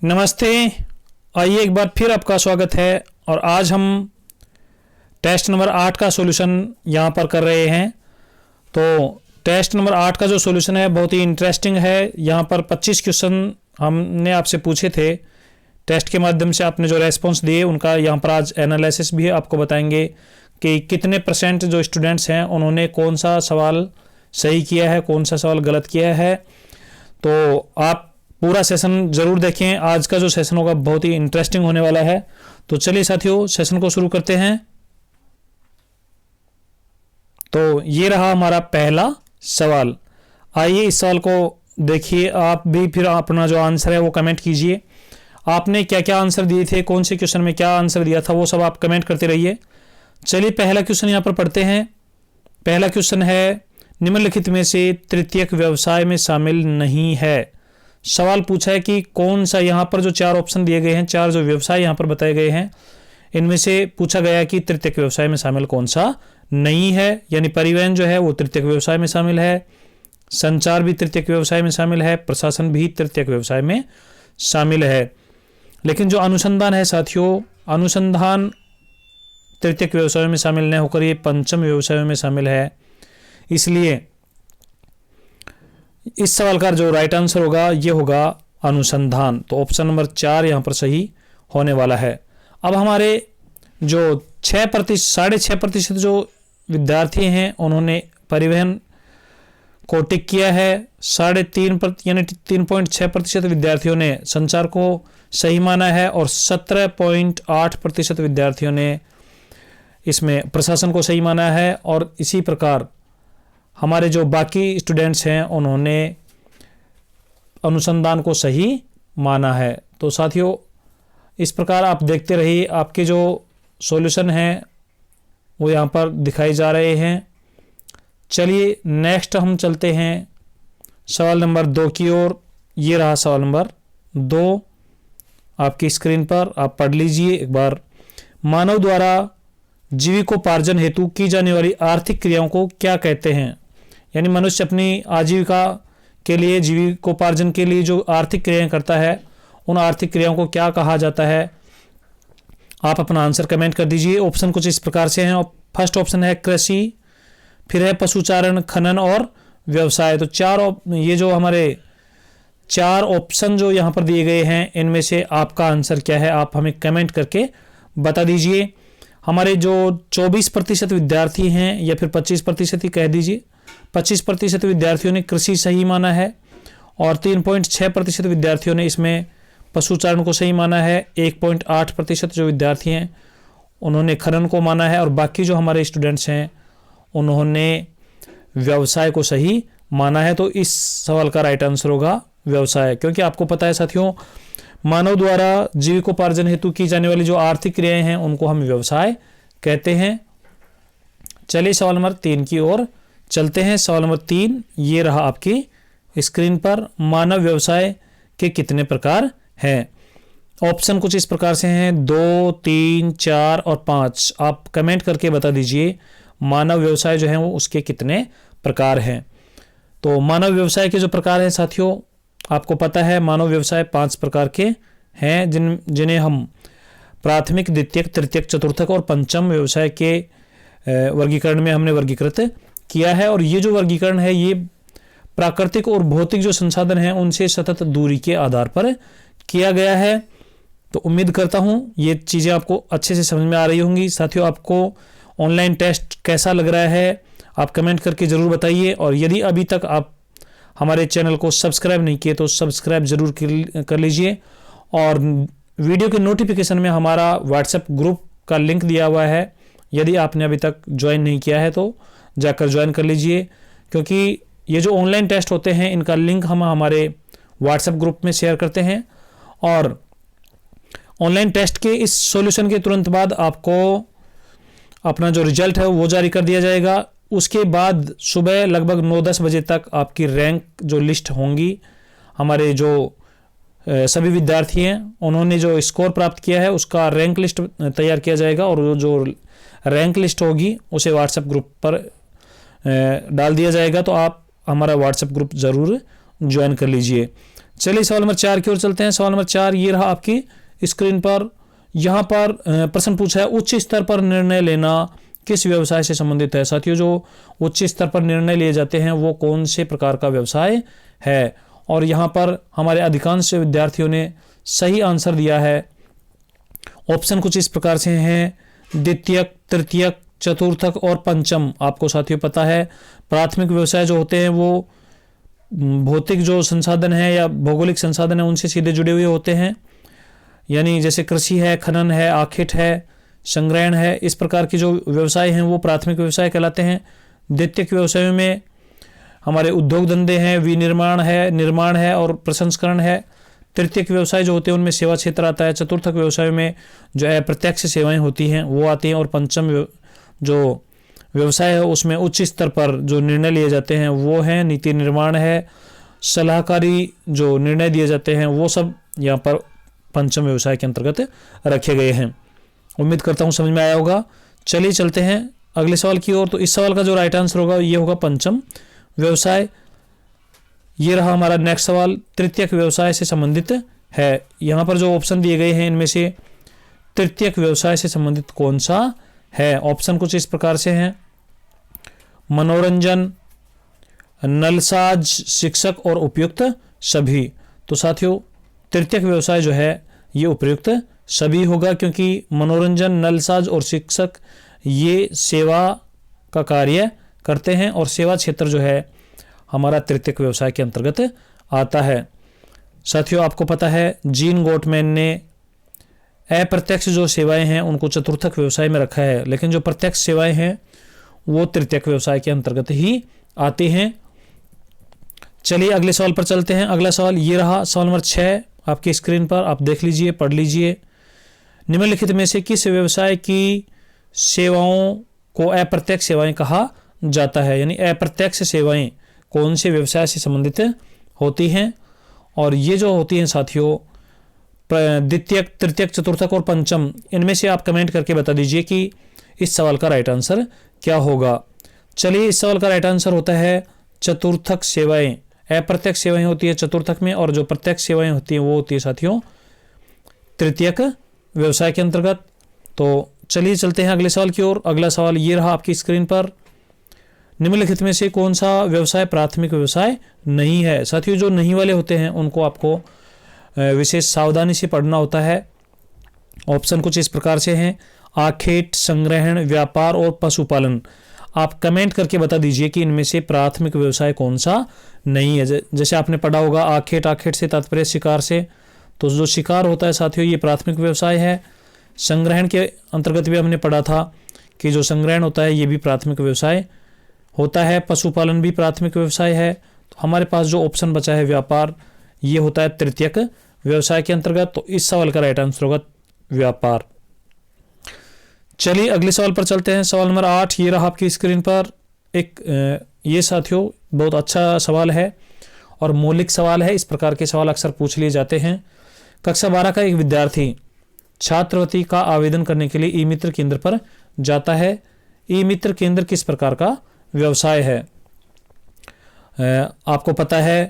नमस्ते। आइए एक बार फिर आपका स्वागत है और आज हम टेस्ट नंबर 8 का सॉल्यूशन यहाँ पर कर रहे हैं। तो टेस्ट नंबर 8 का जो सॉल्यूशन है बहुत ही इंटरेस्टिंग है। यहाँ पर 25 क्वेश्चन हमने आपसे पूछे थे, टेस्ट के माध्यम से आपने जो रेस्पॉन्स दिए उनका यहाँ पर आज एनालिसिस भी है। आपको बताएंगे कि कितने % जो स्टूडेंट्स हैं उन्होंने कौन सा सवाल सही किया है, कौन सा सवाल गलत किया है। तो आप पूरा सेशन ज़रूर देखें। आज का जो सेशन होगा बहुत ही इंटरेस्टिंग होने वाला है। तो चलिए साथियों, सेशन को शुरू करते हैं। तो ये रहा हमारा पहला सवाल। आइए इस सवाल को देखिए। आप भी फिर अपना जो आंसर है वो कमेंट कीजिए। आपने क्या क्या आंसर दिए थे, कौन से क्वेश्चन में क्या आंसर दिया था, वो सब आप कमेंट करते रहिए। चलिए पहला क्वेश्चन यहाँ पर पढ़ते हैं। पहला क्वेश्चन है, निम्नलिखित में से तृतीयक व्यवसाय में शामिल नहीं है। सवाल पूछा है कि कौन सा, यहाँ पर जो 4 ऑप्शन दिए गए हैं, 4 जो व्यवसाय यहाँ पर बताए गए हैं, इनमें से पूछा गया है कि तृतीयक व्यवसाय में शामिल कौन सा नहीं है। यानी परिवहन जो है वो तृतीयक व्यवसाय में शामिल है, संचार भी तृतीयक व्यवसाय में शामिल है, प्रशासन भी तृतीयक व्यवसाय में शामिल है। लेकिन जो अनुसंधान है साथियों, अनुसंधान तृतीयक व्यवसाय में शामिल न होकर ये पंचम व्यवसायों में शामिल है। इसलिए इस सवाल का जो राइट आंसर होगा ये होगा अनुसंधान। तो ऑप्शन नंबर 4 यहाँ पर सही होने वाला है। अब हमारे जो 6.5% जो विद्यार्थी हैं उन्होंने परिवहन को टिक किया है। 3.5% यानी 3.6% विद्यार्थियों ने संचार को सही माना है और 17.8% विद्यार्थियों ने इसमें प्रशासन को सही माना है। और इसी प्रकार हमारे जो बाकी स्टूडेंट्स हैं उन्होंने अनुसंधान को सही माना है। तो साथियों इस प्रकार आप देखते रहिए, आपके जो सॉल्यूशन हैं वो यहाँ पर दिखाई जा रहे हैं। चलिए नेक्स्ट हम चलते हैं सवाल नंबर 2 की ओर। ये रहा सवाल नंबर 2 आपकी स्क्रीन पर, आप पढ़ लीजिए एक बार। मानव द्वारा जीविकोपार्जन हेतु की जाने वाली आर्थिक क्रियाओं को क्या कहते हैं। यानी मनुष्य अपनी आजीविका के लिए, जीविकोपार्जन के लिए जो आर्थिक क्रियाएं करता है उन आर्थिक क्रियाओं को क्या कहा जाता है। आप अपना आंसर कमेंट कर दीजिए। ऑप्शन कुछ इस प्रकार से हैं। फर्स्ट ऑप्शन है कृषि, फिर है पशुचारण, खनन और व्यवसाय। तो ये जो हमारे 4 ऑप्शन जो यहाँ पर दिए गए हैं इनमें से आपका आंसर क्या है, आप हमें कमेंट करके बता दीजिए। हमारे जो 24% विद्यार्थी हैं या फिर 25% ही कह दीजिए, 25% विद्यार्थियों ने कृषि सही माना है और 3.6% विद्यार्थियों ने इसमें पशुचारण को सही माना है। 1.8% जो विद्यार्थी हैं उन्होंने खनन को माना है और बाकी जो हमारे स्टूडेंट्स हैं उन्होंने व्यवसाय को सही माना है। तो इस सवाल का राइट आंसर होगा व्यवसाय, क्योंकि आपको पता है साथियों मानव द्वारा जीविकोपार्जन हेतु की जाने वाली जो आर्थिक क्रियाएं हैं उनको हम व्यवसाय कहते हैं। चलिए सवाल नंबर 3 की ओर चलते हैं। सवाल नंबर 3 ये रहा आपकी स्क्रीन पर। मानव व्यवसाय के कितने प्रकार हैं। ऑप्शन कुछ इस प्रकार से हैं, 2, 3, 4 और 5। आप कमेंट करके बता दीजिए मानव व्यवसाय जो है वो उसके कितने प्रकार हैं। तो मानव व्यवसाय के जो प्रकार हैं साथियों, आपको पता है मानव व्यवसाय 5 प्रकार के हैं, जिन्हें हम प्राथमिक, द्वितीयक, तृतीयक, चतुर्थक और पंचम व्यवसाय के वर्गीकरण में हमने वर्गीकृत किया है। और ये जो वर्गीकरण है ये प्राकृतिक और भौतिक जो संसाधन हैं उनसे सतत दूरी के आधार पर किया गया है। तो उम्मीद करता हूँ ये चीज़ें आपको अच्छे से समझ में आ रही होंगी। साथियों आपको ऑनलाइन टेस्ट कैसा लग रहा है आप कमेंट करके ज़रूर बताइए। और यदि अभी तक आप हमारे चैनल को सब्सक्राइब नहीं किए तो सब्सक्राइब ज़रूर कर लीजिए। और वीडियो के नोटिफिकेशन में हमारा व्हाट्सएप ग्रुप का लिंक दिया हुआ है, यदि आपने अभी तक ज्वाइन नहीं किया है तो जाकर ज्वाइन कर लीजिए। क्योंकि ये जो ऑनलाइन टेस्ट होते हैं इनका लिंक हम हमारे व्हाट्सएप ग्रुप में शेयर करते हैं। और ऑनलाइन टेस्ट के इस सॉल्यूशन के तुरंत बाद आपको अपना जो रिजल्ट है वो जारी कर दिया जाएगा। उसके बाद सुबह लगभग 9-10 बजे तक आपकी रैंक जो लिस्ट होंगी, हमारे जो सभी विद्यार्थी हैं उन्होंने जो स्कोर प्राप्त किया है उसका रैंक लिस्ट तैयार किया जाएगा और जो रैंक लिस्ट होगी उसे व्हाट्सएप ग्रुप पर डाल दिया जाएगा। तो आप हमारा व्हाट्सएप ग्रुप ज़रूर ज्वाइन कर लीजिए। चलिए सवाल नंबर 4 की ओर चलते हैं। सवाल नंबर 4 ये रहा आपकी स्क्रीन पर। यहाँ पर प्रश्न पूछा है, उच्च स्तर पर निर्णय लेना किस व्यवसाय से संबंधित है। साथियों, जो उच्च स्तर पर निर्णय लिए जाते हैं वो कौन से प्रकार का व्यवसाय है। और यहाँ पर हमारे अधिकांश विद्यार्थियों ने सही आंसर दिया है। ऑप्शन कुछ इस प्रकार से हैं, द्वितीयक, तृतीयक, चतुर्थक और पंचम। आपको साथियों पता है प्राथमिक व्यवसाय जो होते हैं वो भौतिक जो संसाधन है या भौगोलिक संसाधन है उनसे सीधे जुड़े हुए होते हैं, यानी जैसे कृषि है, खनन है, आखेट है, संग्रहण है, इस प्रकार के जो व्यवसाय हैं वो प्राथमिक व्यवसाय कहलाते हैं। द्वितीयक व्यवसायों में हमारे उद्योग धंधे हैं, विनिर्माण है, निर्माण है और प्रसंस्करण है। तृतीयक व्यवसाय जो होते हैं उनमें सेवा क्षेत्र आता है। चतुर्थक व्यवसाय में जो अप्रत्यक्ष सेवाएं होती हैं वो आती हैं। और पंचम जो व्यवसाय है उसमें उच्च स्तर पर जो निर्णय लिए जाते हैं वो हैं नीति निर्माण है, सलाहकारी जो निर्णय दिए जाते हैं वो सब यहाँ पर पंचम व्यवसाय के अंतर्गत रखे गए हैं। उम्मीद करता हूँ समझ में आया होगा। चलिए चलते हैं अगले सवाल की ओर। तो इस सवाल का जो राइट आंसर होगा ये होगा पंचम व्यवसाय। ये रहा हमारा नेक्स्ट सवाल, तृतीयक व्यवसाय से संबंधित है। यहाँ पर जो ऑप्शन दिए गए हैं इनमें से तृतीयक व्यवसाय से संबंधित कौन सा है। ऑप्शन कुछ इस प्रकार से हैं, मनोरंजन, नलसाज, शिक्षक और उपयुक्त सभी। तो साथियों तृतीयक व्यवसाय जो है ये उपयुक्त सभी होगा, क्योंकि मनोरंजन, नलसाज और शिक्षक ये सेवा का कार्य करते हैं और सेवा क्षेत्र जो है हमारा तृतीयक व्यवसाय के अंतर्गत आता है। साथियों आपको पता है जीन गोटमैन ने अप्रत्यक्ष जो सेवाएं हैं उनको चतुर्थक व्यवसाय में रखा है, लेकिन जो प्रत्यक्ष सेवाएं हैं वो तृतीयक व्यवसाय के अंतर्गत ही आती हैं। चलिए अगले सवाल पर चलते हैं। अगला सवाल ये रहा, सवाल नंबर 6 आपकी स्क्रीन पर, आप देख लीजिए, पढ़ लीजिए। निम्नलिखित में से किस व्यवसाय की सेवाओं को अप्रत्यक्ष सेवाएं कहा जाता है, यानी अप्रत्यक्ष सेवाएं कौन से व्यवसाय से संबंधित होती हैं। और ये जो होती हैं साथियों द्वितीयक, तृतीयक, चतुर्थक और पंचम, इनमें से आप कमेंट करके बता दीजिए कि इस सवाल का राइट आंसर क्या होगा। चलिए इस सवाल का राइट आंसर होता है चतुर्थक सेवाएं। अप्रत्यक्ष सेवाएं होती है चतुर्थक में और जो प्रत्यक्ष सेवाएं होती हैं वो होती है साथियों तृतीयक व्यवसाय के अंतर्गत। तो चलिए चलते हैं अगले सवाल की ओर। अगला सवाल ये रहा आपकी स्क्रीन पर, निम्नलिखित में से कौन सा व्यवसाय प्राथमिक व्यवसाय नहीं है। साथियों जो नहीं वाले होते हैं उनको आपको विशेष सावधानी से पढ़ना होता है। ऑप्शन कुछ इस प्रकार से हैं, आखेट, संग्रहण, व्यापार और पशुपालन। आप कमेंट करके बता दीजिए कि इनमें से प्राथमिक व्यवसाय कौन सा नहीं है। जैसे आपने पढ़ा होगा आखेट, आखेट से तात्पर्य शिकार से, तो जो शिकार होता है साथियों ये प्राथमिक व्यवसाय है। संग्रहण के अंतर्गत भी हमने पढ़ा था कि जो संग्रहण होता है ये भी प्राथमिक व्यवसाय होता है। पशुपालन भी प्राथमिक व्यवसाय है। तो हमारे पास जो ऑप्शन बचा है व्यापार, ये होता है तृतीयक व्यवसाय के अंतर्गत। तो इस सवाल का राइट आंसर होगा व्यापार। चलिए अगले सवाल पर चलते हैं। सवाल नंबर 8 ये रहा आपकी स्क्रीन पर। ये साथियों बहुत अच्छा सवाल है और मौलिक सवाल है। इस प्रकार के सवाल अक्सर पूछ लिए जाते हैं। कक्षा 12 का एक विद्यार्थी छात्रवृत्ति का आवेदन करने के लिए ई मित्र केंद्र पर जाता है। ई मित्र केंद्र किस प्रकार का व्यवसाय है। आपको पता है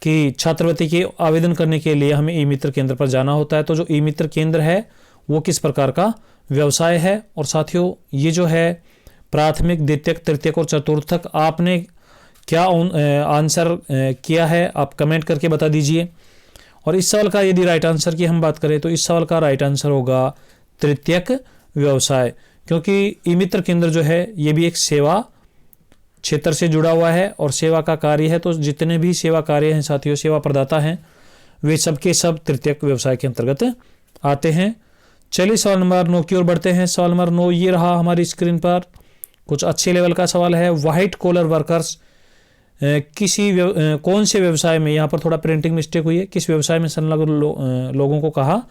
कि छात्रवृत्ति के आवेदन करने के लिए हमें ई मित्र केंद्र पर जाना होता है। तो जो ई मित्र केंद्र है वो किस प्रकार का व्यवसाय है। और साथियों ये जो है प्राथमिक, द्वितीयक, तृतीयक और चतुर्थक, आपने क्या आंसर किया है आप कमेंट करके बता दीजिए। और इस सवाल का यदि राइट आंसर की हम बात करें तो इस सवाल का राइट आंसर होगा तृतीयक व्यवसाय, क्योंकि ई मित्र केंद्र जो है ये भी एक सेवा क्षेत्र से जुड़ा हुआ है और सेवा का कार्य है। तो जितने भी सेवा कार्य हैं साथियों, सेवा प्रदाता हैं, वे सब के सब तृतीयक व्यवसाय के अंतर्गत आते हैं। चलिए सवाल नंबर 9 की ओर बढ़ते हैं। सवाल नंबर 9 ये रहा हमारी स्क्रीन पर। कुछ अच्छे लेवल का सवाल है। व्हाइट कॉलर वर्कर्स कौन से व्यवसाय में, यहाँ पर थोड़ा प्रिंटिंग मिस्टेक हुई है, किस व्यवसाय में संलग्न लोगों को कहा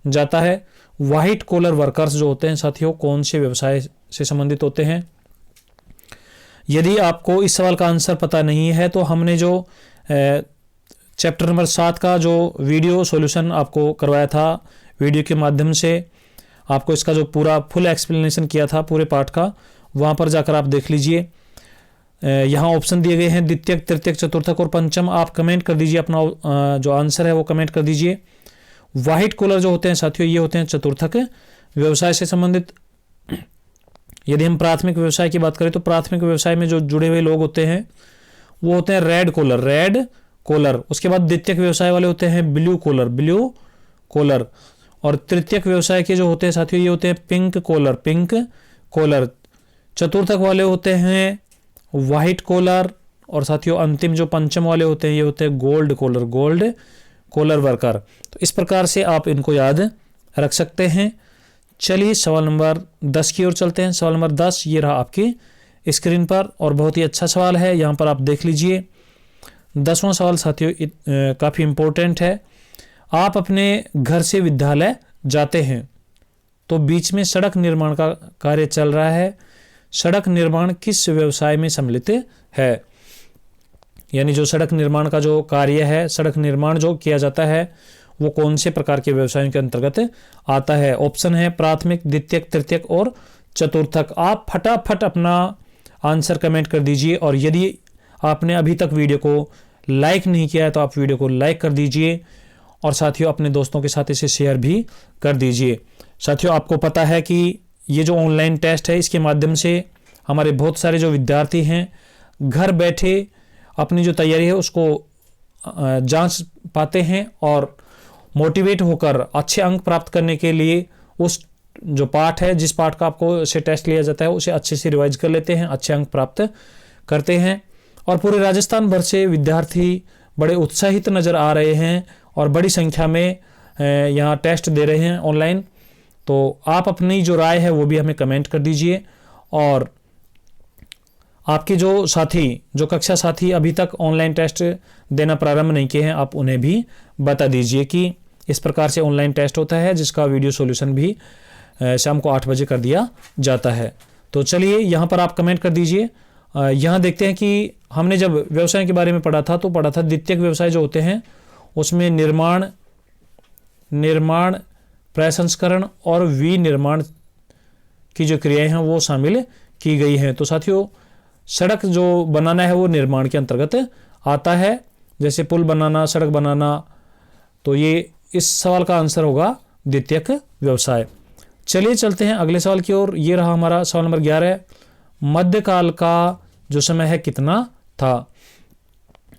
जाता है। व्हाइट कॉलर वर्कर्स जो होते हैं साथियों कौन से व्यवसाय से संबंधित होते हैं। यदि आपको इस सवाल का आंसर पता नहीं है तो हमने जो चैप्टर नंबर 7 का जो वीडियो सॉल्यूशन आपको करवाया था, वीडियो के माध्यम से आपको इसका जो पूरा फुल एक्सप्लेनेशन किया था पूरे पाठ का, वहाँ पर जाकर आप देख लीजिए। यहाँ ऑप्शन दिए गए हैं द्वितीयक, तृतीयक, चतुर्थक और पंचम। आप कमेंट कर दीजिए अपना जो आंसर है वो कमेंट कर दीजिए। व्हाइट कॉलर जो होते हैं साथियों, ये होते हैं चतुर्थक व्यवसाय से संबंधित। यदि हम प्राथमिक व्यवसाय की बात करें तो प्राथमिक व्यवसाय में जो जुड़े हुए लोग होते हैं वो होते हैं रेड कॉलर। उसके बाद द्वितीयक व्यवसाय वाले होते हैं ब्लू कॉलर। और तृतीयक व्यवसाय के जो होते हैं साथियों, ये होते हैं पिंक कॉलर। चतुर्थक वाले होते हैं व्हाइट कॉलर। और साथियों अंतिम जो पंचम वाले होते हैं ये होते हैं गोल्ड कॉलर वर्कर। तो इस प्रकार से आप इनको याद रख सकते हैं। चलिए सवाल नंबर 10 की ओर चलते हैं। सवाल नंबर 10 ये रहा आपकी स्क्रीन पर और बहुत ही अच्छा सवाल है। यहाँ पर आप देख लीजिए 10वां सवाल साथियों काफ़ी इम्पोर्टेंट है। आप अपने घर से विद्यालय जाते हैं तो बीच में सड़क निर्माण का कार्य चल रहा है। सड़क निर्माण किस व्यवसाय में सम्मिलित है? यानी जो सड़क निर्माण का जो कार्य है, सड़क निर्माण जो किया जाता है वो कौन से प्रकार के व्यवसायों के अंतर्गत आता है? ऑप्शन है प्राथमिक, द्वितीयक, तृतीयक और चतुर्थक। आप फटाफट अपना आंसर कमेंट कर दीजिए। और यदि आपने अभी तक वीडियो को लाइक नहीं किया है तो आप वीडियो को लाइक कर दीजिए और साथियों अपने दोस्तों के साथ इसे शेयर भी कर दीजिए। साथियों आपको पता है कि ये जो ऑनलाइन टेस्ट है इसके माध्यम से हमारे बहुत सारे जो विद्यार्थी हैं घर बैठे अपनी जो तैयारी है उसको जांच पाते हैं और मोटिवेट होकर अच्छे अंक प्राप्त करने के लिए उस जो पाठ है, जिस पाठ का आपको से टेस्ट लिया जाता है उसे अच्छे से रिवाइज कर लेते हैं, अच्छे अंक प्राप्त करते हैं। और पूरे राजस्थान भर से विद्यार्थी बड़े उत्साहित नज़र आ रहे हैं और बड़ी संख्या में यहाँ टेस्ट दे रहे हैं ऑनलाइन। तो आप अपनी जो राय है वो भी हमें कमेंट कर दीजिए। और आपके जो कक्षा साथी अभी तक ऑनलाइन टेस्ट देना प्रारंभ नहीं किए हैं आप उन्हें भी बता दीजिए कि इस प्रकार से ऑनलाइन टेस्ट होता है जिसका वीडियो सॉल्यूशन भी शाम को 8 बजे कर दिया जाता है। तो चलिए यहाँ पर आप कमेंट कर दीजिए। यहाँ देखते हैं कि हमने जब व्यवसाय के बारे में पढ़ा था द्वितीयक व्यवसाय जो होते हैं उसमें निर्माण प्रसंस्करण और विनिर्माण की जो क्रियाएं हैं वो शामिल की गई हैं। तो साथियों सड़क जो बनाना है वो निर्माण के अंतर्गत आता है, जैसे पुल बनाना, सड़क बनाना। तो ये इस सवाल का आंसर होगा द्वितीयक व्यवसाय। चलिए चलते हैं अगले सवाल की ओर। ये रहा हमारा सवाल नंबर 11। मध्यकाल का जो समय है कितना था?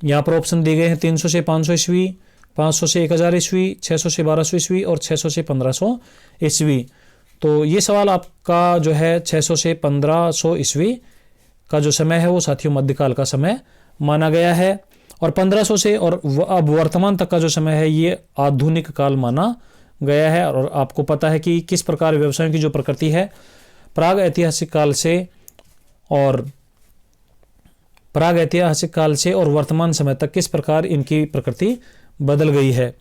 यहाँ पर ऑप्शन दिए गए हैं 300 से 500 ईस्वी, 500 से 1000 ईस्वी, 600 से 1200 ईस्वी और 600 से 1500 ईस्वी। तो ये सवाल आपका जो है 600 से 1500 ईस्वी का जो समय है वो साथियों मध्यकाल का समय माना गया है। और 1500 से और अब वर्तमान तक का जो समय है ये आधुनिक काल माना गया है। और आपको पता है कि किस प्रकार व्यवसायों की जो प्रकृति है प्राग ऐतिहासिक काल से और वर्तमान समय तक किस प्रकार इनकी प्रकृति बदल गई है।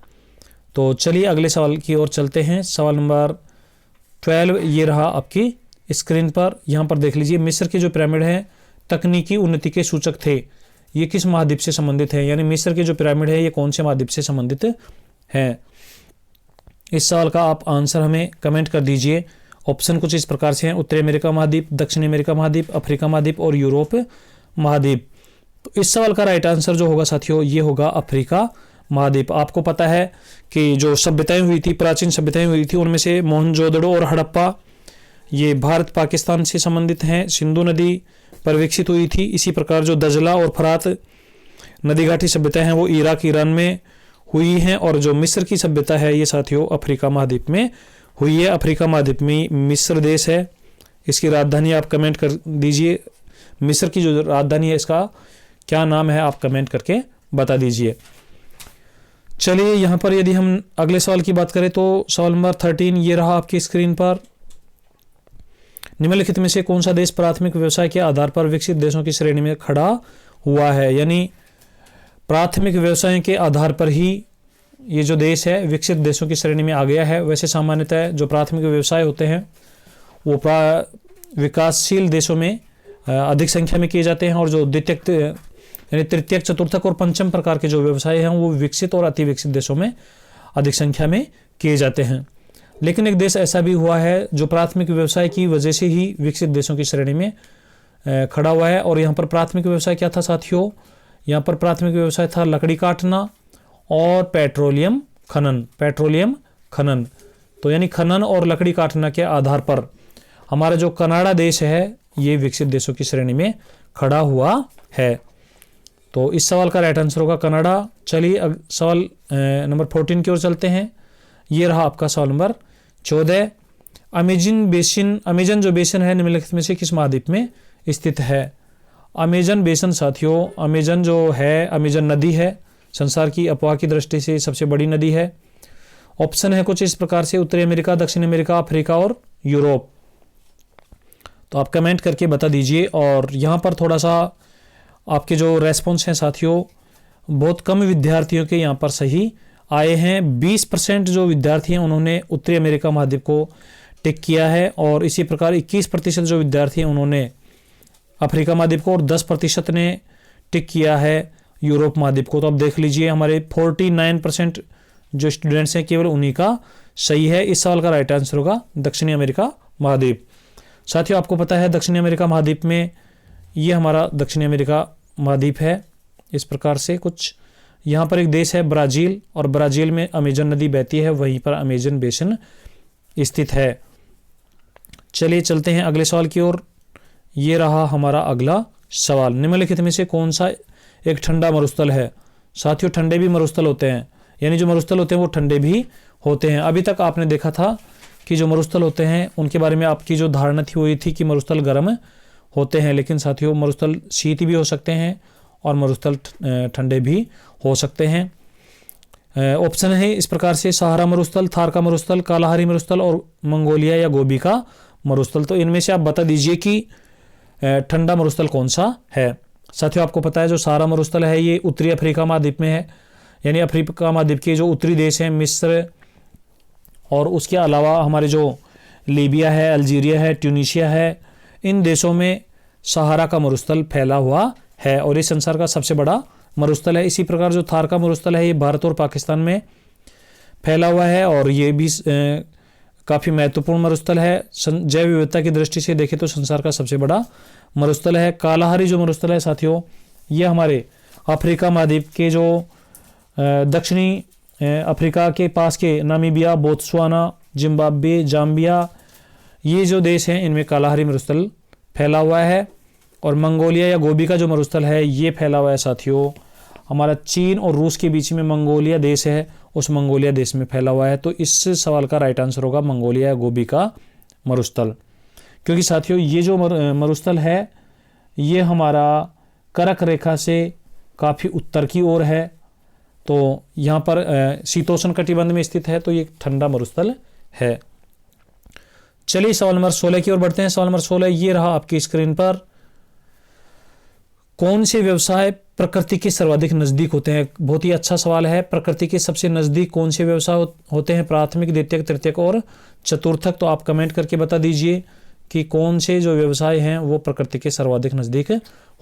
तो चलिए अगले सवाल की ओर चलते हैं। सवाल नंबर 12 ये रहा आपकी स्क्रीन पर। यहाँ पर देख लीजिए मिस्र के जो पिरामिड हैं तकनीकी उन्नति के सूचक थे। ये किस महाद्वीप से संबंधित है? यानी मिस्र के जो पिरामिड है ये कौन से महाद्वीप से संबंधित हैं? इस सवाल का आप आंसर हमें कमेंट कर दीजिए। ऑप्शन कुछ इस प्रकार से हैं: उत्तरी अमेरिका महाद्वीप, दक्षिण अमेरिका महाद्वीप, अफ्रीका महाद्वीप और यूरोप महाद्वीप। तो इस सवाल का राइट आंसर जो होगा साथियों ये होगा अफ्रीका महाद्वीप। आपको पता है कि जो सभ्यताएं हुई थी, प्राचीन सभ्यताएं हुई थी, उनमें से मोहनजोदड़ो और हड़प्पा ये भारत पाकिस्तान से संबंधित हैं, सिंधु नदी पर विकसित हुई थी। इसी प्रकार जो दजला और फरात नदी घाटी सभ्यता हैं वो इराक ईरान में हुई हैं। और जो मिस्र की सभ्यता है ये साथियों अफ्रीका महाद्वीप में हुई है। अफ्रीका महाद्वीप में मिस्र देश है। इसकी राजधानी आप कमेंट कर दीजिए। मिस्र की जो राजधानी है इसका क्या नाम है आप कमेंट करके बता दीजिए। चलिए यहाँ पर यदि हम अगले सवाल की बात करें तो सवाल नंबर 13 ये रहा आपकी स्क्रीन पर। निम्नलिखित में से कौन सा देश प्राथमिक व्यवसाय के आधार पर विकसित देशों की श्रेणी में खड़ा हुआ है? यानी प्राथमिक व्यवसाय के आधार पर ही ये जो देश है विकसित देशों की श्रेणी में आ गया है। वैसे सामान्यतः जो प्राथमिक व्यवसाय होते हैं वो विकासशील देशों में अधिक संख्या में किए जाते हैं और जो द्वितीयक यानी तृतीयक, चतुर्थक और पंचम प्रकार के जो व्यवसाय हैं वो विकसित और अति विकसित देशों में अधिक संख्या में किए जाते हैं। लेकिन एक देश ऐसा भी हुआ है जो प्राथमिक व्यवसाय की वजह से ही विकसित देशों की श्रेणी में खड़ा हुआ है। और यहाँ पर प्राथमिक व्यवसाय क्या था साथियों, यहाँ पर प्राथमिक व्यवसाय था लकड़ी काटना और पेट्रोलियम खनन। तो यानी खनन और लकड़ी काटना के आधार पर हमारा जो कनाडा देश है ये विकसित देशों की श्रेणी में खड़ा हुआ है। तो इस सवाल का राइट आंसर होगा कनाडा। चलिए सवाल नंबर 14 की ओर चलते हैं। ये रहा आपका सवाल नंबर 14। अमेजन जो बेसिन है निम्नलिखित में से किस महाद्वीप में स्थित है। अमेजन बेसिन साथियों, अमेजन जो है, अमेजन नदी है, संसार की अफवाह की दृष्टि से सबसे बड़ी नदी है। ऑप्शन है कुछ इस प्रकार से, उत्तरी अमेरिका, दक्षिण अमेरिका, अफ्रीका और यूरोप। तो आप कमेंट करके बता दीजिए। और यहाँ पर थोड़ा सा आपके जो रेस्पॉन्स हैं साथियों, बहुत कम विद्यार्थियों के यहाँ पर सही आए हैं। 20% जो विद्यार्थी हैं उन्होंने उत्तरी अमेरिका महाद्वीप को टिक किया है, और इसी प्रकार 21% जो विद्यार्थी हैं उन्होंने अफ्रीका महाद्वीप को, और 10% ने टिक किया है यूरोप महाद्वीप को। तो अब देख लीजिए हमारे 49% जो स्टूडेंट्स हैं केवल उन्हीं का सही है। इस सवाल का राइट आंसर होगा दक्षिणी अमेरिका महाद्वीप। साथियों आपको पता है दक्षिणी अमेरिका महाद्वीप में, ये हमारा दक्षिणी अमेरिका महाद्वीप है इस प्रकार से कुछ। यहाँ पर एक देश है ब्राज़ील, और ब्राज़ील में अमेजन नदी बहती है, वहीं पर अमेजन बेसिन स्थित है। चलिए चलते हैं अगले सवाल की ओर। ये रहा हमारा अगला सवाल। निम्नलिखित में से कौन सा एक ठंडा मरुस्थल है। साथियों ठंडे भी मरुस्थल होते हैं, यानी जो मरुस्थल होते हैं वो ठंडे भी होते हैं। अभी तक आपने देखा था कि जो मरुस्थल होते हैं उनके बारे में आपकी जो धारणा थी वो थी कि मरुस्थल गर्म होते हैं, लेकिन साथियों मरुस्थल शीत भी हो सकते हैं और मरुस्थल ठंडे भी हो सकते हैं। ऑप्शन है इस प्रकार से, सहारा मरुस्थल, थार का मरुस्थल, कालाहारी मरुस्थल और मंगोलिया या गोबी का मरुस्थल। तो इनमें से आप बता दीजिए कि ठंडा मरुस्थल कौन सा है। साथियों आपको पता है जो सहारा मरुस्थल है ये उत्तरी अफ्रीका महाद्वीप में है, यानी अफ्रीका महाद्वीप के जो उत्तरी देश हैं मिस्र और उसके अलावा हमारे जो लीबिया है, अल्जीरिया है, ट्यूनीशिया है, इन देशों में सहारा का मरुस्थल फैला हुआ है और ये संसार का सबसे बड़ा मरुस्थल है। इसी प्रकार जो थार का मरुस्थल है ये भारत और पाकिस्तान में फैला हुआ है और ये भी काफ़ी महत्वपूर्ण मरुस्थल है। जैव विविधता की दृष्टि से देखें तो संसार का सबसे बड़ा मरुस्थल है। कालाहारी जो मरुस्थल है साथियों ये हमारे अफ्रीका महाद्वीप के जो दक्षिणी अफ्रीका के पास के नामीबिया, बोत्सवाना, जिम्बाब्वे, जाम्बिया, ये जो देश हैं इनमें कालाहारी मरुस्थल फैला हुआ है। और मंगोलिया या गोबी का जो मरुस्थल है ये फैला हुआ है साथियों हमारा चीन और रूस के बीच में मंगोलिया देश है, उस मंगोलिया देश में फैला हुआ है। तो इस सवाल का राइट आंसर होगा मंगोलिया या गोबी का मरुस्थल, क्योंकि साथियों ये जो मरुस्थल है ये हमारा कर्क रेखा से काफ़ी उत्तर की ओर है, तो यहाँ पर शीतोष्ण कटिबंध में स्थित है, तो ये ठंडा मरुस्थल है। चलिए सवाल नंबर 16 की ओर बढ़ते हैं। सवाल नंबर 16 ये रहा आपकी स्क्रीन पर। कौन से व्यवसाय प्रकृति के सर्वाधिक नजदीक होते हैं। बहुत ही अच्छा सवाल है। प्रकृति के सबसे नजदीक कौन से व्यवसाय होते हैं, प्राथमिक, द्वितीयक, तृतीयक और चतुर्थक। तो आप कमेंट करके बता दीजिए कि कौन से जो व्यवसाय हैं वो प्रकृति के सर्वाधिक नजदीक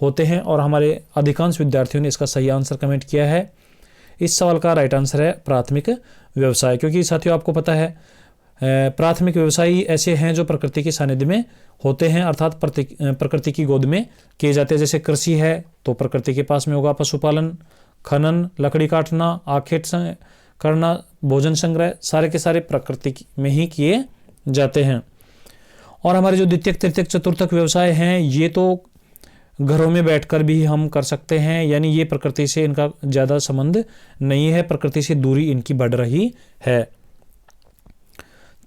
होते हैं, और हमारे अधिकांश विद्यार्थियों ने इसका सही आंसर कमेंट किया है। इस सवाल का राइट आंसर है प्राथमिक व्यवसाय, क्योंकि साथियों आपको पता है प्राथमिक व्यवसाय ऐसे हैं जो प्रकृति के सानिध्य में होते हैं, अर्थात प्रकृति की गोद में किए जाते हैं। जैसे कृषि है तो प्रकृति के पास में होगा, पशुपालन, खनन, लकड़ी काटना, आखेट करना, भोजन संग्रह, सारे के सारे प्रकृति में ही किए जाते हैं। और हमारे जो द्वितीयक, तृतीयक, चतुर्थक व्यवसाय हैं ये तो घरों में बैठकर भी हम कर सकते हैं, यानी ये प्रकृति से इनका ज़्यादा संबंध नहीं है, प्रकृति से दूरी इनकी बढ़ रही है।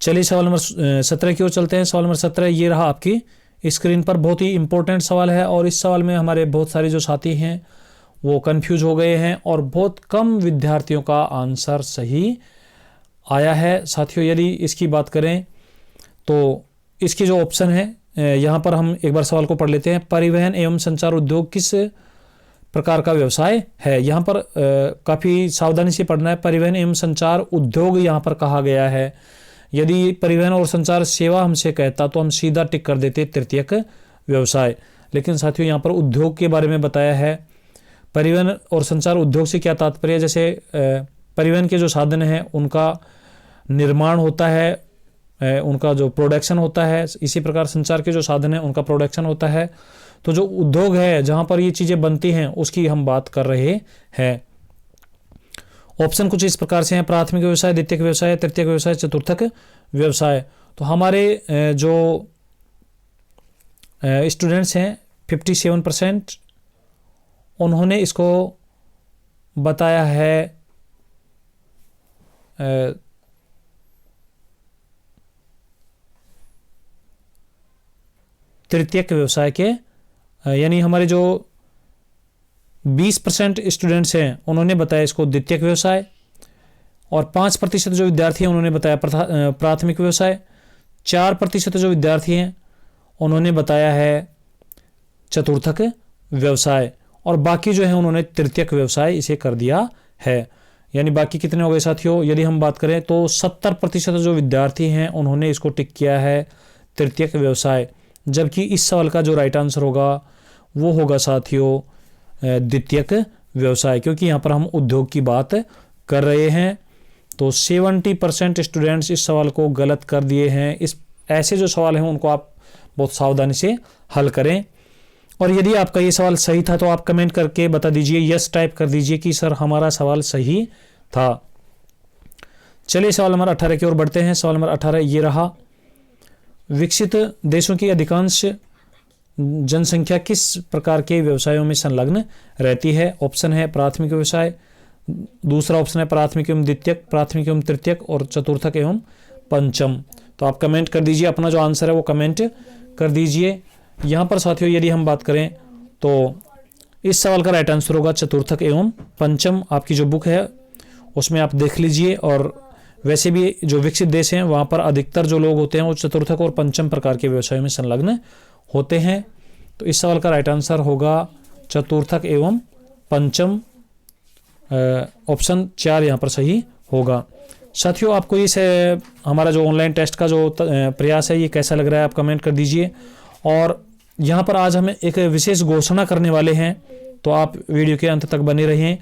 चलिए सवाल नंबर 17 की ओर चलते हैं। सवाल नंबर 17 ये रहा आपकी स्क्रीन पर। बहुत ही इंपॉर्टेंट सवाल है और इस सवाल में हमारे बहुत सारे जो साथी हैं वो कंफ्यूज हो गए हैं और बहुत कम विद्यार्थियों का आंसर सही आया है। साथियों यदि इसकी बात करें तो इसकी जो ऑप्शन है यहाँ पर हम एक बार सवाल को पढ़ लेते हैं। परिवहन एवं संचार उद्योग किस प्रकार का व्यवसाय है। यहाँ पर काफ़ी सावधानी से पढ़ना है। परिवहन एवं संचार उद्योग यहाँ पर कहा गया है। यदि परिवहन और संचार सेवा हमसे कहता तो हम सीधा टिक कर देते तृतीयक व्यवसाय, लेकिन साथियों यहाँ पर उद्योग के बारे में बताया है। परिवहन और संचार उद्योग से क्या तात्पर्य, जैसे परिवहन के जो साधन हैं उनका निर्माण होता है, उनका जो प्रोडक्शन होता है, इसी प्रकार संचार के जो साधन हैं उनका प्रोडक्शन होता है। तो जो उद्योग है जहां पर ये चीजें बनती हैं उसकी हम बात कर रहे हैं। ऑप्शन कुछ इस प्रकार से हैं, प्राथमिक व्यवसाय, द्वितीयक व्यवसाय, तृतीयक व्यवसाय, चतुर्थक व्यवसाय। तो हमारे जो स्टूडेंट्स हैं 57% उन्होंने इसको बताया है तृतीयक व्यवसाय के, यानी हमारे जो 20% स्टूडेंट्स हैं उन्होंने बताया इसको द्वितीयक व्यवसाय, और 5% जो विद्यार्थी हैं उन्होंने बताया प्राथमिक व्यवसाय, 4% जो विद्यार्थी हैं उन्होंने बताया है चतुर्थक व्यवसाय, और बाकी जो है उन्होंने तृतीयक व्यवसाय इसे कर दिया है। यानी बाकी कितने हो गए साथियों, यदि हम बात करें तो 70% जो विद्यार्थी हैं उन्होंने इसको टिक किया है तृतीयक व्यवसाय, जबकि इस सवाल का जो राइट आंसर होगा वो होगा साथियों द्वितीयक व्यवसाय, क्योंकि यहाँ पर हम उद्योग की बात कर रहे हैं। तो 70% स्टूडेंट्स इस सवाल को गलत कर दिए हैं। इस ऐसे जो सवाल हैं उनको आप बहुत सावधानी से हल करें, और यदि आपका ये सवाल सही था तो आप कमेंट करके बता दीजिए, यस टाइप कर दीजिए कि सर हमारा सवाल सही था। चलिए सवाल नंबर 18 की ओर बढ़ते हैं। सवाल नंबर 18 ये रहा, विकसित देशों की अधिकांश जनसंख्या किस प्रकार के व्यवसायों में संलग्न रहती है। ऑप्शन है प्राथमिक व्यवसाय, दूसरा ऑप्शन है प्राथमिक एवं द्वितीयक, प्राथमिक एवं तृतीयक, और चतुर्थक एवं पंचम। तो आप कमेंट कर दीजिए, अपना जो आंसर है वो कमेंट कर दीजिए। यहाँ पर साथियों यदि हम बात करें तो इस सवाल का राइट आंसर होगा चतुर्थक एवं पंचम। आपकी जो बुक है उसमें आप देख लीजिए, और वैसे भी जो विकसित देश हैं वहाँ पर अधिकतर जो लोग होते हैं वो चतुर्थक और पंचम प्रकार के व्यवसायों में संलग्न होते हैं। तो इस सवाल का राइट आंसर होगा चतुर्थक एवं पंचम, ऑप्शन 4 यहाँ पर सही होगा। साथियों आपको इस हमारा जो ऑनलाइन टेस्ट का जो प्रयास है ये कैसा लग रहा है आप कमेंट कर दीजिए। और यहाँ पर आज हम एक विशेष घोषणा करने वाले हैं, तो आप वीडियो के अंत तक बने रहिए,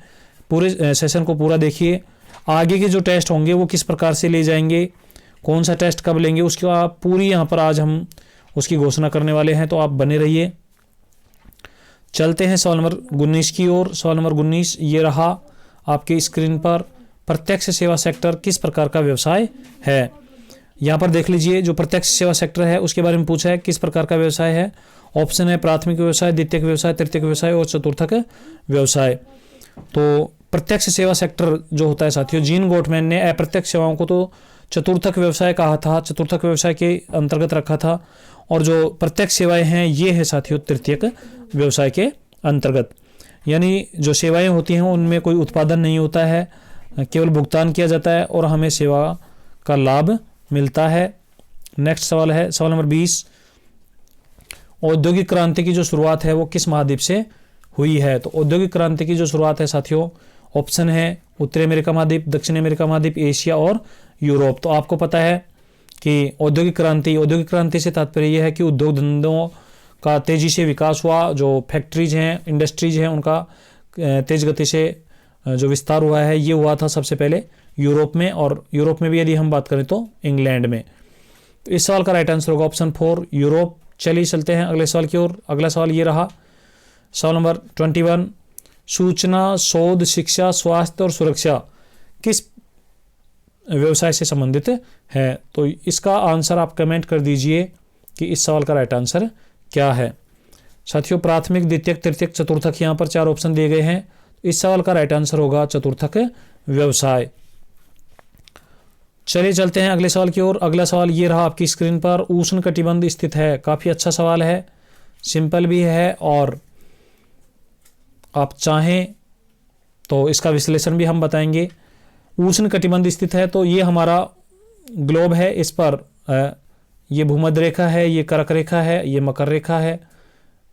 पूरे सेशन को पूरा देखिए। आगे के जो टेस्ट होंगे वो किस प्रकार से ले जाएंगे, कौन सा टेस्ट कब लेंगे, उसकी आप पूरी यहाँ पर आज हम उसकी घोषणा करने वाले हैं, तो आप बने रहिए। चलते हैं सवाल नंबर 19 की ओर। सवाल नंबर 19 ये रहा आपके स्क्रीन पर, प्रत्यक्ष सेवा सेक्टर किस प्रकार का व्यवसाय है। यहाँ पर देख लीजिए, जो प्रत्यक्ष सेवा सेक्टर है उसके बारे में पूछा है किस प्रकार का व्यवसाय है। ऑप्शन है प्राथमिक व्यवसाय, द्वितीयक व्यवसाय, तृतीयक व्यवसाय और चतुर्थक व्यवसाय। तो प्रत्यक्ष सेवा सेक्टर जो होता है साथियों, जीन गोटमैन ने अप्रत्यक्ष सेवाओं को तो चतुर्थक व्यवसाय कहा था, चतुर्थक व्यवसाय के अंतर्गत रखा था, और जो प्रत्यक्ष सेवाएं हैं ये है साथियों तृतीयक व्यवसाय के अंतर्गत। यानी जो सेवाएं होती हैं उनमें कोई उत्पादन नहीं होता है, केवल भुगतान किया जाता है और हमें सेवा का लाभ मिलता है। नेक्स्ट सवाल है सवाल नंबर 20, औद्योगिक क्रांति की जो शुरुआत है वो किस महाद्वीप से हुई है। तो औद्योगिक क्रांति की जो शुरुआत है साथियों, ऑप्शन है उत्तरी अमेरिका महाद्वीप, दक्षिण अमेरिका महाद्वीप, एशिया और यूरोप। तो आपको पता है कि औद्योगिक क्रांति से तात्पर्य यह है कि उद्योग धंधों का तेजी से विकास हुआ, जो फैक्ट्रीज हैं, इंडस्ट्रीज हैं, उनका तेज गति से जो विस्तार हुआ है ये हुआ था सबसे पहले यूरोप में, और यूरोप में भी यदि हम बात करें तो इंग्लैंड में। तो इस सवाल का राइट आंसर होगा ऑप्शन 4 यूरोप। चलिए चलते हैं अगले सवाल की ओर। अगला सवाल ये रहा सवाल नंबर 21, सूचना, शोध, शिक्षा, स्वास्थ्य और सुरक्षा किस व्यवसाय से संबंधित है। तो इसका आंसर आप कमेंट कर दीजिए कि इस सवाल का राइट आंसर क्या है। साथियों प्राथमिक, द्वितीयक, तृतीयक, चतुर्थक यहाँ पर 4 ऑप्शन दिए गए हैं। इस सवाल का राइट आंसर होगा चतुर्थक व्यवसाय। चलिए चलते हैं अगले सवाल की ओर। अगला सवाल ये रहा आपकी स्क्रीन पर, उष्ण कटिबंध स्थित है। काफी अच्छा सवाल है, सिंपल भी है, और आप चाहें तो इसका विश्लेषण भी हम बताएंगे। उष्ण कटिबंध स्थित है तो ये हमारा ग्लोब है, इस पर ये भूमध्य रेखा है, ये कर्क रेखा है, ये मकर रेखा है,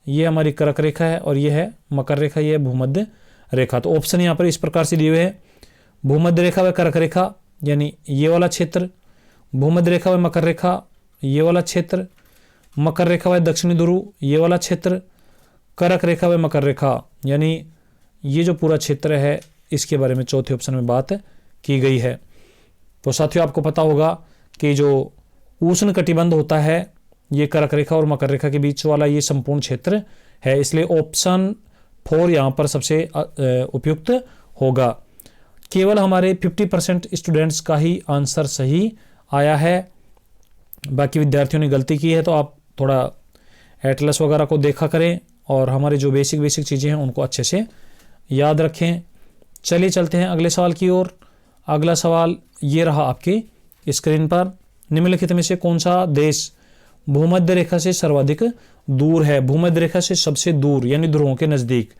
ये हमारी कर्क रेखा है, और ये है मकर रेखा, ये भूमध्य रेखा। तो ऑप्शन यहाँ पर इस प्रकार से दिए हुए हैं, भूमध्य रेखा व कर्क रेखा यानी ये वाला क्षेत्र, भूमध्य रेखा व मकर रेखा ये वाला क्षेत्र, मकर रेखा व दक्षिणी ध्रुव ये वाला क्षेत्र, कर्क रेखा व मकर रेखा यानी ये जो पूरा क्षेत्र है, इसके बारे में चौथे ऑप्शन में बात की गई है। तो साथियों आपको पता होगा कि जो उष्ण कटिबंध होता है ये कर्क रेखा और मकर रेखा के बीच वाला ये संपूर्ण क्षेत्र है, इसलिए ऑप्शन 4 यहाँ पर सबसे उपयुक्त होगा। केवल हमारे 50% स्टूडेंट्स का ही आंसर सही आया है, बाकी विद्यार्थियों ने गलती की है। तो आप थोड़ा एटलस वगैरह को देखा करें और हमारे जो बेसिक चीज़ें हैं उनको अच्छे से याद रखें। चलिए चलते हैं अगले सवाल की ओर। अगला सवाल ये रहा आपकी स्क्रीन पर। निम्नलिखित में से कौन सा देश भूमध्य रेखा से सर्वाधिक दूर है? भूमध्य रेखा से सबसे दूर यानी ध्रुवों के नज़दीक।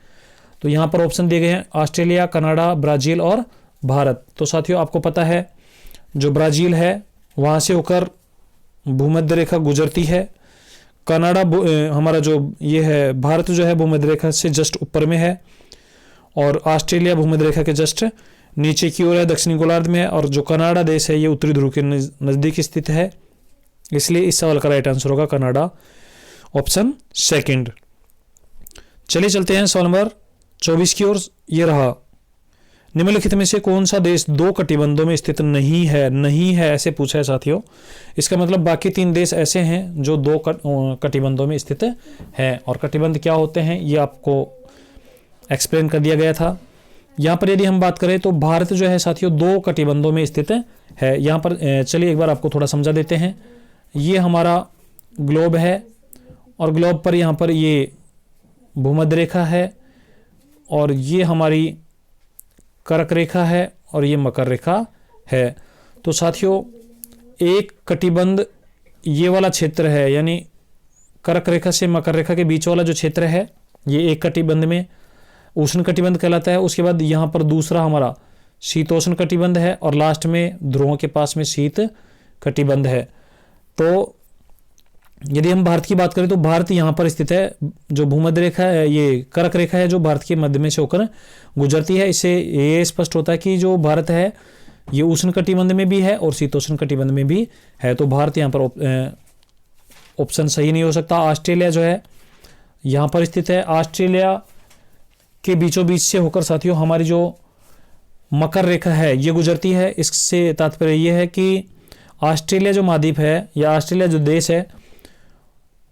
तो यहाँ पर ऑप्शन दिए गए हैं ऑस्ट्रेलिया, कनाडा, ब्राज़ील और भारत। तो साथियों आपको पता है जो ब्राज़ील है वहाँ से होकर भूमध्य रेखा गुजरती है। कनाडा हमारा जो ये है, भारत जो है भूमध्य रेखा से जस्ट ऊपर में है, और ऑस्ट्रेलिया भूमध्य रेखा के जस्ट नीचे की ओर है, दक्षिणी गोलार्ध में है, और जो कनाडा देश है ये उत्तरी ध्रुव के नज़दीक स्थित है। इसलिए इस सवाल का राइट आंसर होगा कनाडा, ऑप्शन 2। चलिए चलते हैं सवाल नंबर 24 की ओर। ये रहा, निम्नलिखित में से कौन सा देश 2 कटिबंधों में स्थित नहीं है? नहीं है ऐसे पूछा है साथियों। इसका मतलब बाकी 3 देश ऐसे हैं जो 2 कटिबंधों में स्थित हैं। और कटिबंध क्या होते हैं ये आपको एक्सप्लेन कर दिया गया था। यहाँ पर यदि हम बात करें तो भारत जो है साथियों 2 कटिबंधों में स्थित है। यहाँ पर चलिए एक बार आपको थोड़ा समझा देते हैं। ये हमारा ग्लोब है और ग्लोब पर यहाँ पर ये भूमध्य रेखा है, और ये हमारी कर्क रेखा है, और ये मकर रेखा है। तो साथियों एक कटिबंध ये वाला क्षेत्र है, यानी कर्क रेखा से मकर रेखा के बीच वाला जो क्षेत्र है ये एक कटिबंध में उष्ण कटिबंध कहलाता है। उसके बाद यहाँ पर दूसरा हमारा शीतोष्ण कटिबंध है, और लास्ट में ध्रुवों के पास में शीत कटिबंध है। तो यदि हम भारत की बात करें तो भारत यहाँ पर स्थित है। जो भूमध्य रेखा है ये कर्क रेखा है जो भारत के मध्य में से होकर गुजरती है। इससे ये स्पष्ट होता है कि जो भारत है ये उष्ण कटिबंध में भी है और शीतोष्ण कटिबंध में भी है। तो भारत यहाँ पर ऑप्शन सही नहीं हो सकता। ऑस्ट्रेलिया जो है यहाँ पर स्थित है। ऑस्ट्रेलिया के बीचों बीच से होकर साथियों हमारी जो मकर रेखा है ये गुजरती है। इससे तात्पर्य ये है कि ऑस्ट्रेलिया जो महाद्वीप है या ऑस्ट्रेलिया जो देश है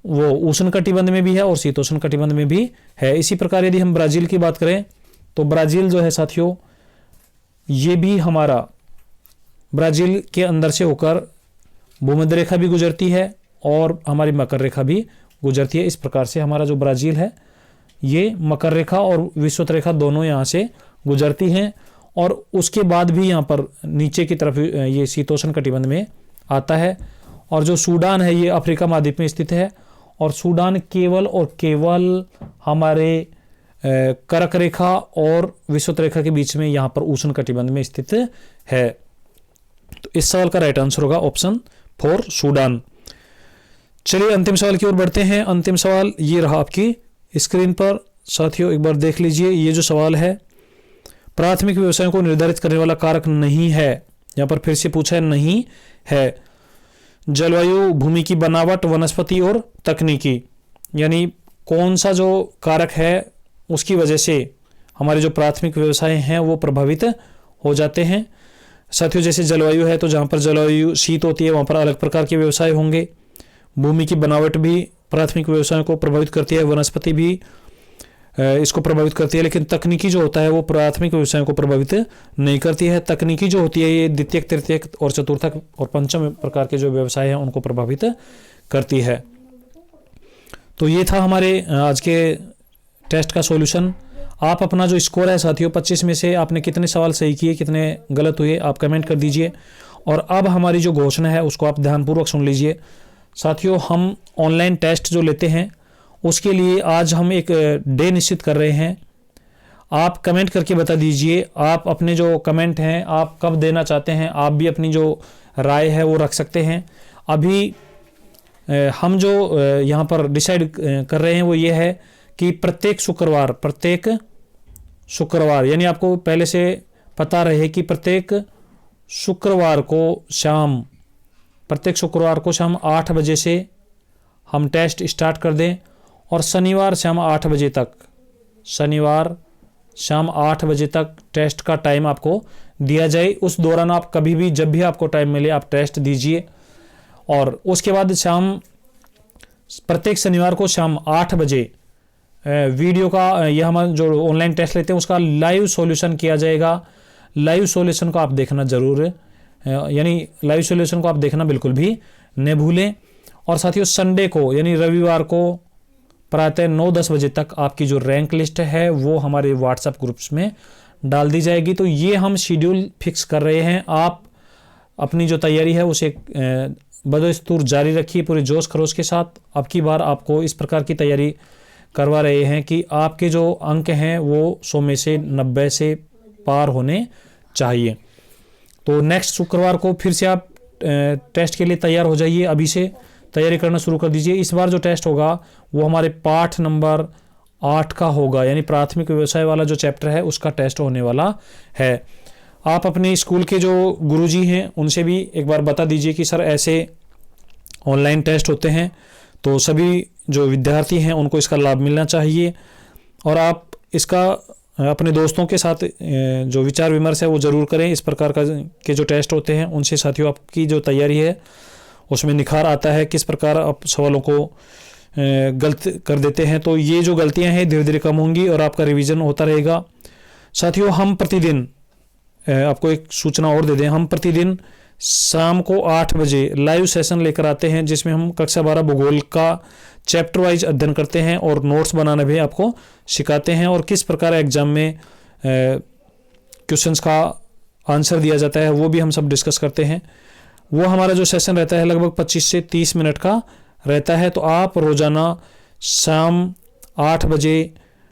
वो उष्ण कटिबंध में भी है और शीतोष्ण कटिबंध में भी है। इसी प्रकार यदि हम ब्राज़ील की बात करें तो ब्राज़ील जो है साथियों ये भी हमारा ब्राज़ील के अंदर से होकर भूमध्य रेखा भी गुजरती है और हमारी मकर रेखा भी गुजरती है। इस प्रकार से हमारा जो ब्राज़ील है ये मकर रेखा और विषुवत रेखा दोनों यहाँ से गुजरती हैं, और उसके बाद भी यहाँ पर नीचे की तरफ ये शीतोष्ण कटिबंध में आता है। और जो सूडान है ये अफ्रीका महाद्वीप में स्थित है, और सूडान केवल और केवल हमारे कर्क रेखा और विषुवत रेखा के बीच में यहाँ पर उष्ण कटिबंध में स्थित है। तो इस सवाल का राइट आंसर होगा ऑप्शन 4 सूडान। चलिए अंतिम सवाल की ओर बढ़ते हैं। अंतिम सवाल ये रहा आपकी स्क्रीन पर। साथियों एक बार देख लीजिए, ये जो सवाल है प्राथमिक व्यवसायों को निर्धारित करने वाला कारक नहीं है। यहाँ पर फिर से पूछा है नहीं है। जलवायु, भूमि की बनावट, वनस्पति और तकनीकी, यानी कौन सा जो कारक है उसकी वजह से हमारे जो प्राथमिक व्यवसाय हैं वो प्रभावित हो जाते हैं। साथियों जैसे जलवायु है तो जहाँ पर जलवायु शीत होती है वहाँ पर अलग प्रकार के व्यवसाय होंगे। भूमि की बनावट भी प्राथमिक व्यवसायों को प्रभावित करती है, वनस्पति भी इसको प्रभावित करती है, लेकिन तकनीकी जो होता है वो प्राथमिक व्यवसायों को प्रभावित नहीं करती है। तकनीकी जो होती है ये द्वितीयक, तृतीयक और चतुर्थक और पंचम प्रकार के जो व्यवसाय हैं उनको प्रभावित करती है। तो ये था हमारे आज के टेस्ट का सॉल्यूशन। आप अपना जो स्कोर है साथियों 25 में से आपने कितने सवाल सही किए, कितने गलत हुए, आप कमेंट कर दीजिए। और अब हमारी जो घोषणा है उसको आप ध्यानपूर्वक सुन लीजिए। साथियों हम ऑनलाइन टेस्ट जो लेते हैं उसके लिए आज हम एक डे निश्चित कर रहे हैं। आप कमेंट करके बता दीजिए आप अपने जो कमेंट हैं आप कब देना चाहते हैं। आप भी अपनी जो राय है वो रख सकते हैं। अभी हम जो यहाँ पर डिसाइड कर रहे हैं वो ये है कि प्रत्येक शुक्रवार यानी आपको पहले से पता रहे कि प्रत्येक शुक्रवार को शाम 8 बजे से हम टेस्ट स्टार्ट कर दें, और शनिवार शाम 8 बजे तक टेस्ट का टाइम आपको दिया जाए। उस दौरान आप कभी भी जब भी आपको टाइम मिले आप टेस्ट दीजिए। और उसके बाद प्रत्येक शनिवार को शाम 8 बजे वीडियो का ये हम जो ऑनलाइन टेस्ट लेते हैं उसका लाइव सॉल्यूशन किया जाएगा। लाइव सॉल्यूशन को आप देखना ज़रूर है, यानी लाइव सॉल्यूशन को आप देखना बिल्कुल भी न भूलें। और साथियों संडे को यानी रविवार को प्रातः 9-10 बजे तक आपकी जो रैंक लिस्ट है वो हमारे व्हाट्सएप ग्रुप्स में डाल दी जाएगी। तो ये हम शेड्यूल फिक्स कर रहे हैं। आप अपनी जो तैयारी है उसे बदस्तूर जारी रखिए पूरे जोश खरोश के साथ। अब की बार आपको इस प्रकार की तैयारी करवा रहे हैं कि आपके जो अंक हैं वो 100 में से 90 से पार होने चाहिए। तो नेक्स्ट शुक्रवार को फिर से आप टेस्ट के लिए तैयार हो जाइए, अभी से तैयारी करना शुरू कर दीजिए। इस बार जो टेस्ट होगा वो हमारे पाठ नंबर 8 का होगा, यानी प्राथमिक व्यवसाय वाला जो चैप्टर है उसका टेस्ट होने वाला है। आप अपने स्कूल के जो गुरुजी हैं उनसे भी एक बार बता दीजिए कि सर ऐसे ऑनलाइन टेस्ट होते हैं, तो सभी जो विद्यार्थी हैं उनको इसका लाभ मिलना चाहिए। और आप इसका अपने दोस्तों के साथ जो विचार विमर्श है वो ज़रूर करें। इस प्रकार का के जो टेस्ट होते हैं उनसे साथियों आपकी जो तैयारी है उसमें निखार आता है, किस प्रकार आप सवालों को गलत कर देते हैं। तो ये जो गलतियां हैं धीरे धीरे कम होंगी और आपका रिवीजन होता रहेगा। साथियों हम प्रतिदिन आपको एक सूचना और दे दें, हम प्रतिदिन शाम को 8 बजे लाइव सेशन लेकर आते हैं जिसमें हम कक्षा 12 भूगोल का चैप्टर वाइज अध्ययन करते हैं और नोट्स बनाना भी आपको सिखाते हैं और किस प्रकार एग्जाम में क्वेश्चंस का आंसर दिया जाता है वो भी हम सब डिस्कस करते हैं। वो हमारा जो सेशन रहता है लगभग 25 से 30 मिनट का रहता है। तो आप रोज़ाना शाम 8 बजे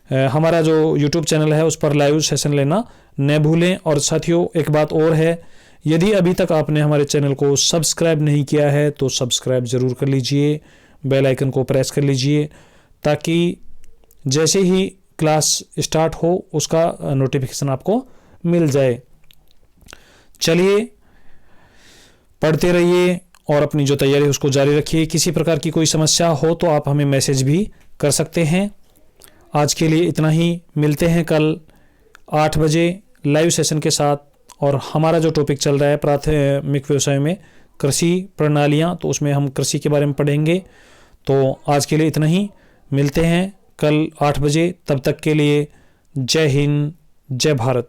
हमारा जो YouTube चैनल है उस पर लाइव सेशन लेना न भूलें। और साथियों एक बात और है, यदि अभी तक आपने हमारे चैनल को सब्सक्राइब नहीं किया है तो सब्सक्राइब ज़रूर कर लीजिए, बेल आइकन को प्रेस कर लीजिए ताकि जैसे ही क्लास स्टार्ट हो उसका नोटिफिकेशन आपको मिल जाए। चलिए पढ़ते रहिए और अपनी जो तैयारी है उसको जारी रखिए। किसी प्रकार की कोई समस्या हो तो आप हमें मैसेज भी कर सकते हैं। आज के लिए इतना ही, मिलते हैं कल 8 बजे लाइव सेशन के साथ। और हमारा जो टॉपिक चल रहा है प्राथमिक व्यवसाय में कृषि प्रणालियाँ, तो उसमें हम कृषि के बारे में पढ़ेंगे। तो आज के लिए इतना ही, मिलते हैं कल 8 बजे। तब तक के लिए जय हिंद, जय भारत।